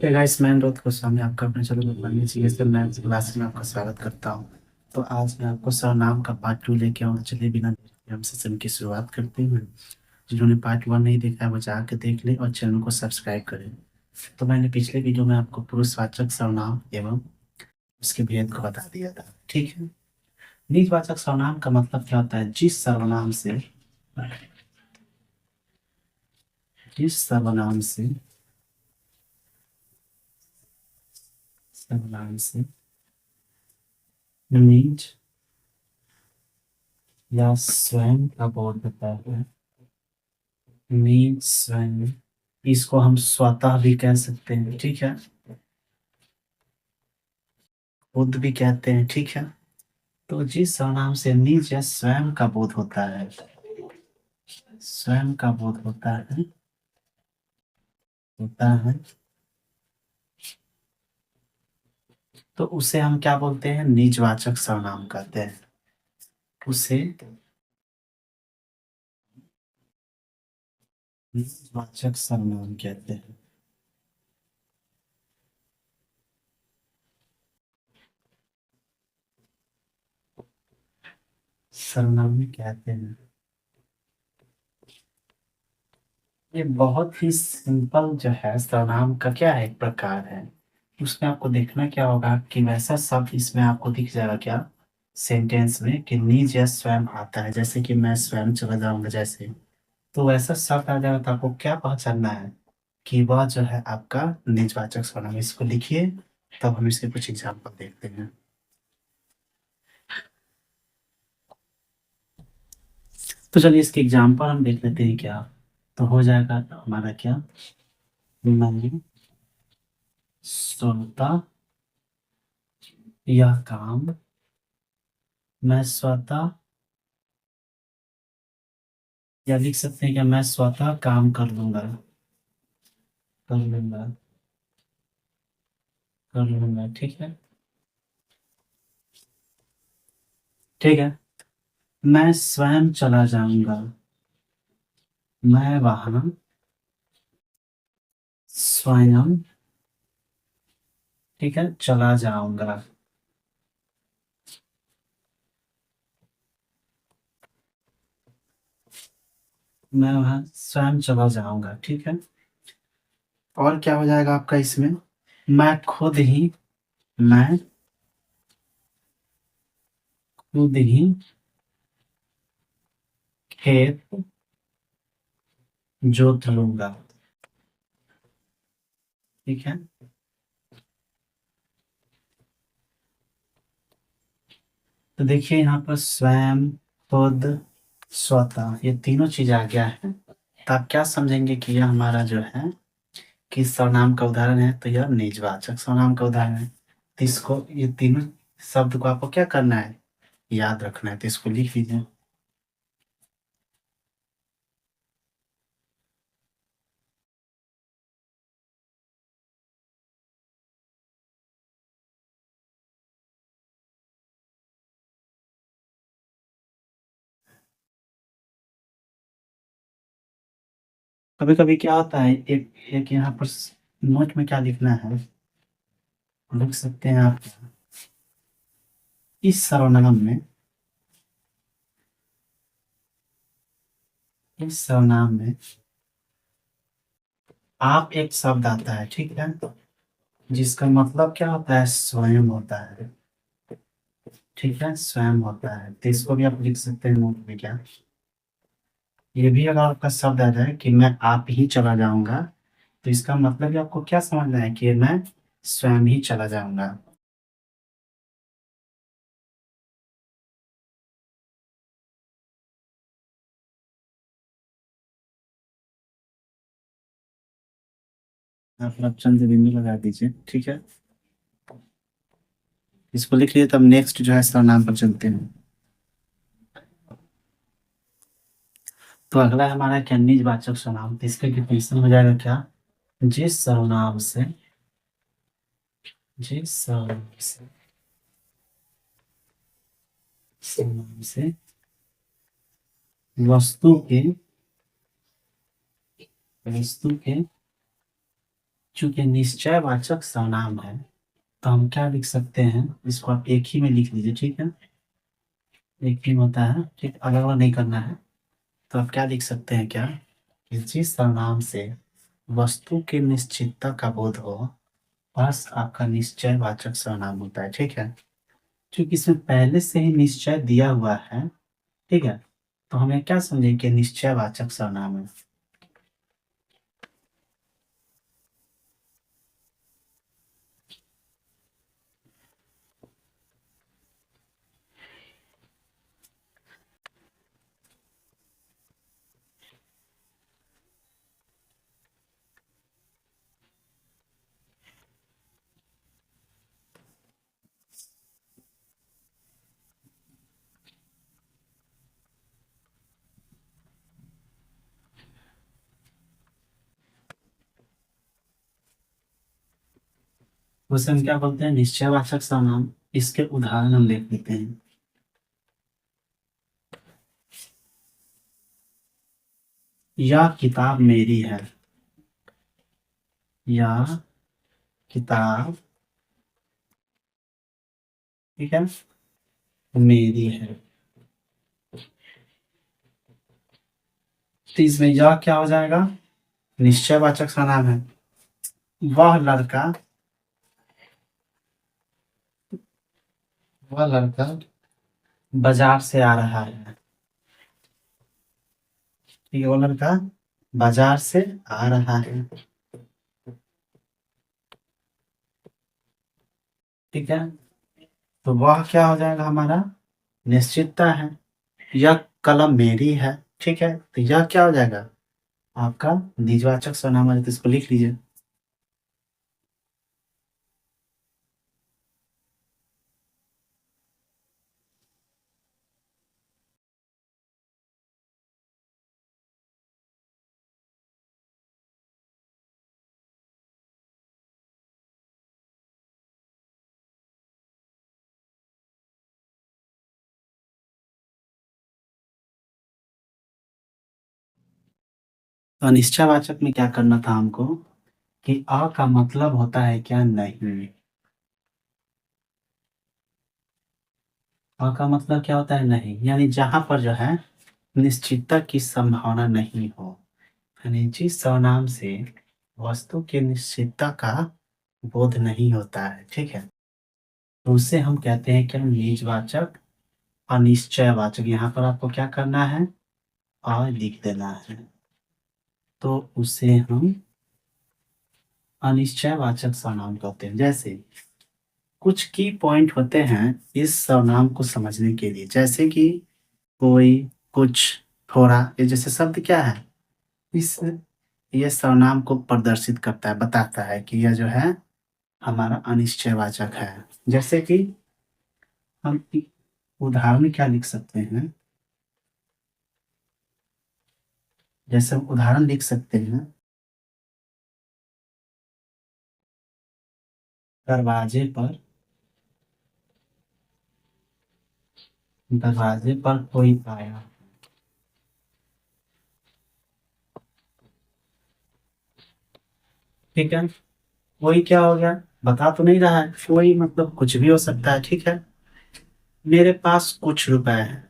Hey guys, मैं अनुरोध गोस्वामी आपका अपने चैनल पर पढ़ने चाहिए सर मैथ्स क्लास में आपका स्वागत करता हूँ। तो आज मैं आपको सरनाम का पार्ट 2 लेके आऊँ। चलिए बिना देरी के हम सेशन की शुरुआत करते हैं। जिन्होंने पार्ट 1 नहीं देखा है वो जाके देख ले और चैनल को सब्सक्राइब करें। तो मैंने पिछले वीडियो में आपको पुरुषवाचक सर्वनाम एवं उसके भेद को बता दिया था, ठीक है। निजवाचक सर्वनाम का मतलब क्या होता है? जिस सर्वनाम से निज या स्वयं का बोध होता है। निज स्वयं, इसको हम स्वतः भी कह सकते हैं, ठीक है। खुद भी कहते हैं, ठीक है। तो जिस सर्वनाम से निज या स्वयं का बोध होता है, स्वयं का बोध होता है तो उसे हम क्या बोलते हैं? निजवाचक सर्वनाम कहते हैं। उसे निजवाचक सर्वनाम कहते हैं। सर्वनाम कहते हैं। ये बहुत ही सिंपल जो है सर्वनाम का क्या है, एक प्रकार है। उसमें आपको देखना क्या होगा कि वैसा शब्द इसमें आपको दिख जाएगा क्या, सेंटेंस में, कि निज या स्वयं आता है। जैसे कि मैं स्वयं चला जाऊंगा, जैसे तो वैसा शब्द आ जाएगा। तो आपको क्या पहचानना है कि वह जो है आपका निजवाचक सर्वनाम। इसको लिखिए, तब हम इसके कुछ एग्जाम्पल देखते हैं। तो चलिए इसके एग्जाम्पल हम देख लेते हैं क्या। तो हो जाएगा हमारा क्या, मैं स्वतः यह काम, मैं स्वतः, या लिख सकते हैं कि मैं स्वतः काम कर लूंगा, कर लूंगा, ठीक है। ठीक है। मैं स्वयं चला जाऊंगा, मैं वहां स्वयं, ठीक है, चला जाऊंगा। मैं वहां स्वयं चला जाऊंगा, ठीक है। और क्या हो जाएगा आपका इसमें? मैं खुद ही खेत जोत लूंगा, ठीक है। तो देखिए यहाँ पर स्वयं, खुद, स्वतः, ये तीनों चीज आ गया है। तो आप क्या समझेंगे कि यह हमारा जो है किस सर्वनाम का उदाहरण है? तो यह निजवाचक सर्वनाम का उदाहरण है। तो इसको, ये तीनों शब्द को आपको क्या करना है, याद रखना है। तो इसको लिख लीजिए। कभी कभी क्या होता है, एक एक यहाँ पर नोट में क्या लिखना है, लिख सकते हैं आप। इस सर्वनाम में, इस सर्वनाम में आप एक शब्द आता है, ठीक है, जिसका मतलब क्या होता है, स्वयं होता है, ठीक है, स्वयं होता है। तो इसको भी आप लिख सकते हैं नोट में क्या। ये भी अगर आपका शब्द आ जाए कि मैं आप ही चला जाऊंगा, तो इसका मतलब ही आपको क्या समझना है कि मैं स्वयं ही चला जाऊंगा। आप चंद बिंदु लगा दीजिए, ठीक है। इसको लिख लिए, तब नेक्स्ट जो है सर्वनाम पर चलते हैं। तो अगला है हमारा क्या, निजवाचक सर्वनाम। तो इसका डिफिनेशन हो जाएगा क्या, जिस सर्वनाम से, जिस सर्वनाम से वस्तु के, वस्तु के चूंकि निश्चयवाचक सर्वनाम है तो हम क्या लिख सकते हैं, इसको आप एक ही में लिख लीजिए, ठीक है। एक ही में होता है, ठीक, अलग अलग नहीं करना है। तो आप क्या लिख सकते हैं, क्या कि जिस सर्वनाम से वस्तु की निश्चितता का बोध हो, बस आपका निश्चयवाचक सर्वनाम होता है, ठीक है। क्योंकि इसमें पहले से ही निश्चय दिया हुआ है, ठीक है, तो हमें क्या समझें कि निश्चयवाचक सर्वनाम है। उसे हम क्या बोलते हैं, निश्चयवाचक सर्वनाम। इसके उदाहरण हम देख लेते हैं। यह किताब मेरी है। यह किताब, ठीक है, मेरी है। तो इसमें यह क्या हो जाएगा, निश्चयवाचक सर्वनाम है। वह लड़का, वह लड़का बाजार से आ रहा है। ठीक है, वो लड़का बाजार से आ रहा है, ठीक है। तो वह क्या हो जाएगा, हमारा निश्चितता है। यह कलम मेरी है, ठीक है, तो यह क्या हो जाएगा, आपका निजवाचक सर्वनाम है, तो इसको लिख लीजिए। तो अनिश्चयवाचक में क्या करना था हमको, कि अ का मतलब होता है क्या, नहीं। अ का मतलब क्या होता है, नहीं, यानी जहां पर जो है निश्चितता की संभावना नहीं हो, यानी जिस सर्वनाम से वस्तु की निश्चितता का बोध नहीं होता है, ठीक है, तो उसे हम कहते हैं क्या, निजवाचक अनिश्चयवाचक। यहाँ पर आपको क्या करना है, अ लिख देना है, तो उसे हम अनिश्चयवाचक सर्वनाम कहते हैं। जैसे कुछ की पॉइंट होते हैं इस सर्वनाम को समझने के लिए, जैसे कि कोई, कुछ, थोड़ा, ये जैसे शब्द क्या है, इस ये सर्वनाम को प्रदर्शित करता है, बताता है कि यह जो है हमारा अनिश्चयवाचक है। जैसे कि हम उदाहरण क्या लिख सकते हैं, जैसे हम उदाहरण लिख सकते हैं, दरवाजे पर कोई आया। ठीक है, कोई क्या हो गया, बता तो नहीं रहा है, कोई मतलब कुछ भी हो सकता है, ठीक है। मेरे पास कुछ रुपए है,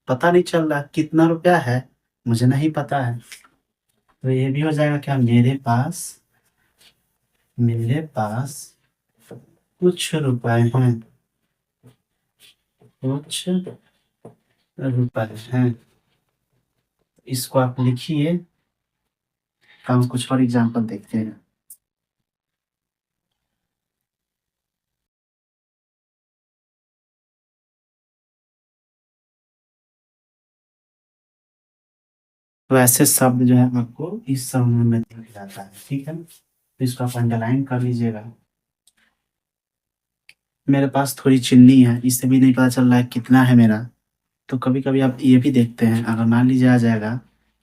पता नहीं चल रहा कितना रुपया है, मुझे नहीं पता है, तो ये भी हो जाएगा क्या, मेरे पास कुछ रुपए हैं, कुछ रुपए हैं। इसको आप लिखिए, हम कुछ और एग्जांपल देखते हैं। तो ऐसे शब्द जो है आपको इस समूह में दिख जाता है, ठीक है, तो इसको आप अंडरलाइन कर लीजिएगा। मेरे पास थोड़ी चीनी है, इससे भी नहीं पता चल रहा है कितना है मेरा। तो कभी कभी आप ये भी देखते हैं, अगर मान लीजिए आ जाएगा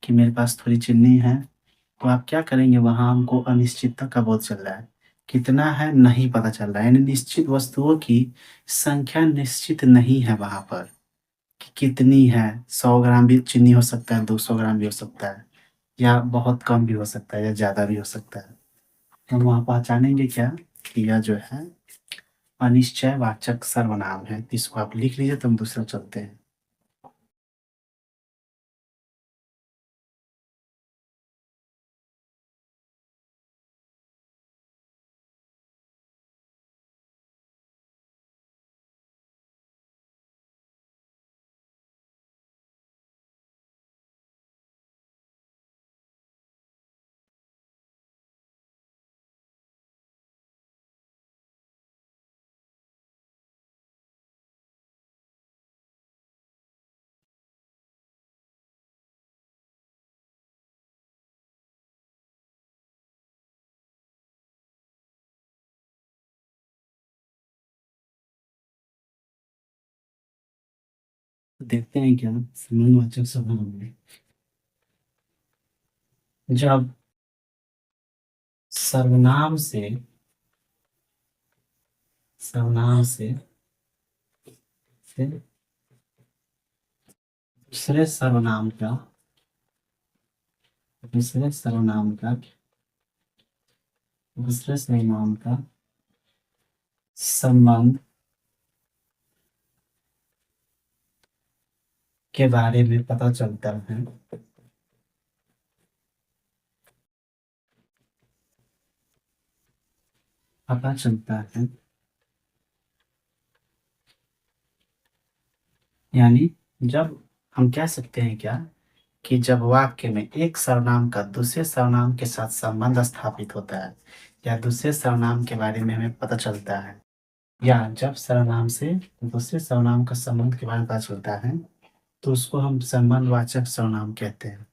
कि मेरे पास थोड़ी चीनी है, तो आप क्या करेंगे, वहां हमको अनिश्चितता का बोध चल रहा है, कितना है नहीं पता चल रहा है, यानी निश्चित वस्तुओं की संख्या निश्चित नहीं है वहां पर, कि कितनी है। 100 ग्राम भी चीनी हो सकता है, 200 ग्राम भी हो सकता है, या बहुत कम भी हो सकता है, या ज्यादा भी हो सकता है। तो हम वहाँ पहचानेंगे क्या कि यह जो है अनिश्चयवाचक सर्वनाम है। तो इसको आप लिख लीजिए तो हम दूसरा चलते हैं। तो देखते हैं क्या संबंधवाचक सर्वनाम में जब सर्वनाम से सर्वनाम से फिर दूसरे सर्वनाम का दूसरे सर्वनाम का दूसरे सर्वनाम का संबंध के बारे में पता चलता है। पता चलता है यानी जब हम कह सकते हैं क्या कि जब वाक्य में एक सर्वनाम का दूसरे सर्वनाम के साथ संबंध स्थापित होता है या दूसरे सर्वनाम के बारे में हमें पता चलता है या जब सर्वनाम से दूसरे सर्वनाम का संबंध के बारे में पता चलता है तो उसको हम संबंधवाचक सर्वनाम कहते हैं।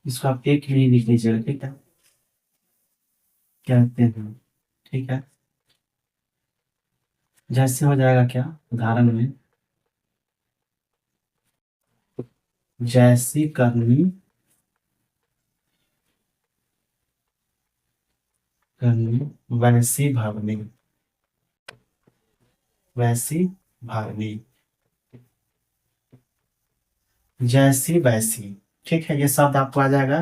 इसको आप एक में ही लिख लीजिएगा, ठीक है। कहते हैं, ठीक है। जैसे हो जाएगा क्या उदाहरण में, जैसी करनी करनी वैसी भरनी, वैसी भरनी, जैसी वैसी। ठीक है, ये शब्द आपको आ जाएगा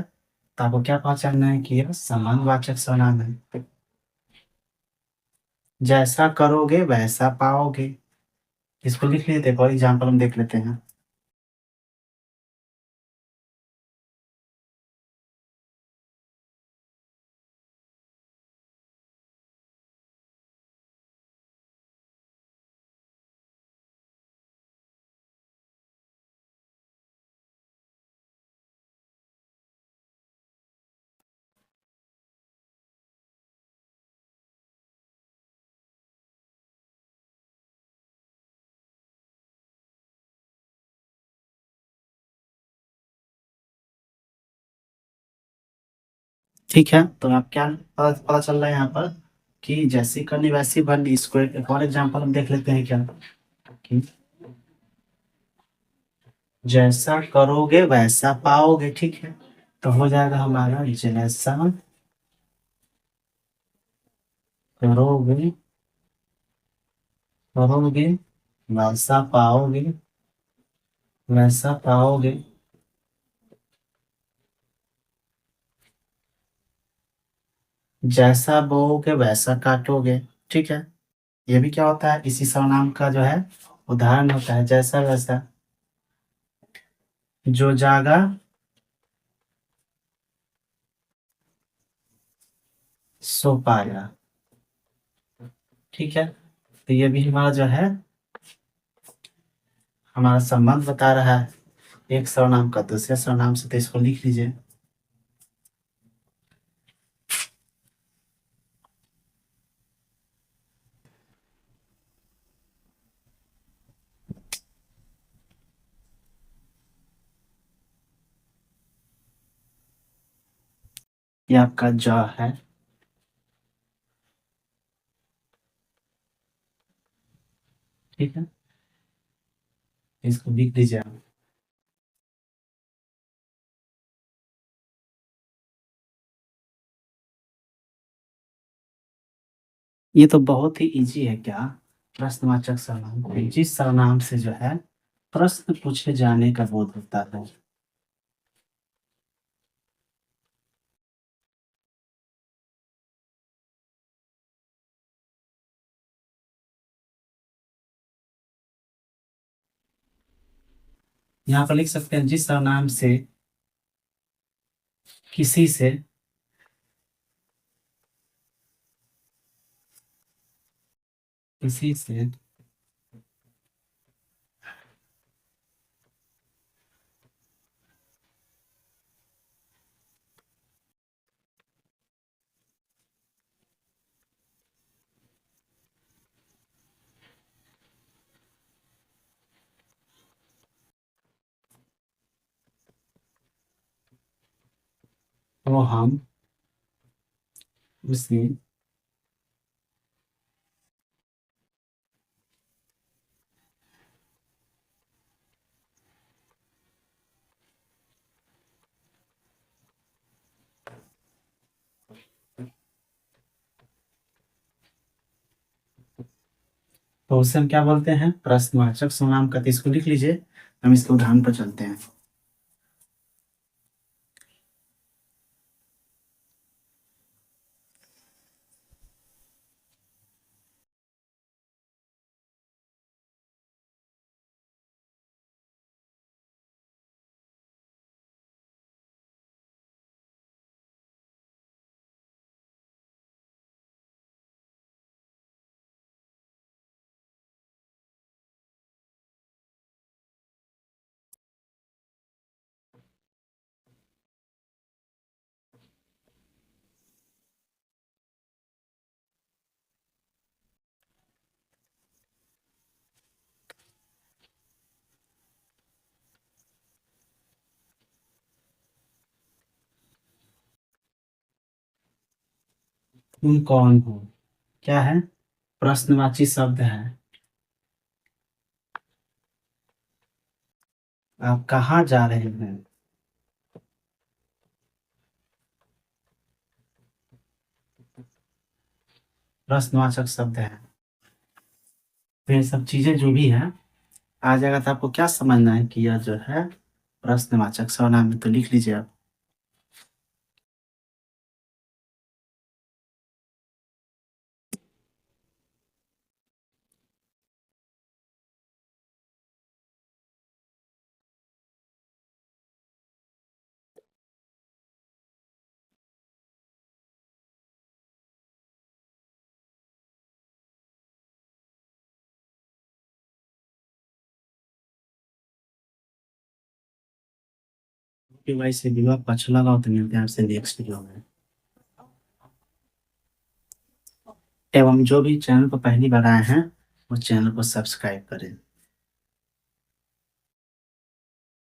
तो आपको क्या पहचानना है कि यह संबंधवाचक सर्वनाम है। जैसा करोगे वैसा पाओगे, इसको लिख लेते हैं, एक और एग्जाम्पल हम देख लेते हैं। ठीक है, तो आप क्या पता चल रहा है यहाँ पर कि जैसी करनी वैसी भरनी। इसको एक और एग्जाम्पल हम देख लेते हैं क्या कि जैसा करोगे वैसा पाओगे। ठीक है, तो हो जाएगा हमारा जैसा करोगे करोगे वैसा पाओगे, वैसा पाओगे। जैसा बोओगे वैसा काटोगे। ठीक है, ये भी क्या होता है, इसी सर्वनाम का जो है उदाहरण होता है। जैसा वैसा, जो जागा सो पाया। ठीक है, तो ये भी हमारा जो है हमारा संबंध बता रहा है एक सर्वनाम का दूसरे सर्वनाम से। तो इसको लिख लीजिए। ये आपका ज है, ठीक है, इसको लिख लीजिए आप। ये तो बहुत ही इजी है क्या? प्रश्नवाचक सर्वनाम जिस सर्वनाम से जो है प्रश्न पूछे जाने का बोध होता है। यहाँ पर लिख सकते हैं जिस सर्वनाम से किसी से किसी से तो हम उसी तो उसे हम क्या बोलते हैं? प्रश्नवाचक सर्वनाम का। तो इसको लिख लीजिए, हम इसके उदाहरण पर चलते हैं। तुम कौन हो क्या है? प्रश्नवाची शब्द है। आप कहाँ जा रहे हैं? प्रश्नवाचक शब्द है। तो ये सब चीजें जो भी है आ जाएगा। तो आपको क्या समझना है कि यह जो है प्रश्नवाचक सर्वनाम है। तो लिख लीजिए आप। कि भाई से वीडियो आपको अच्छा लगा हो तो मिलते हैं आपसे नेक्स्ट वीडियो में। एवं जो भी चैनल पर पहली बार आए हैं वो चैनल को सब्सक्राइब करें।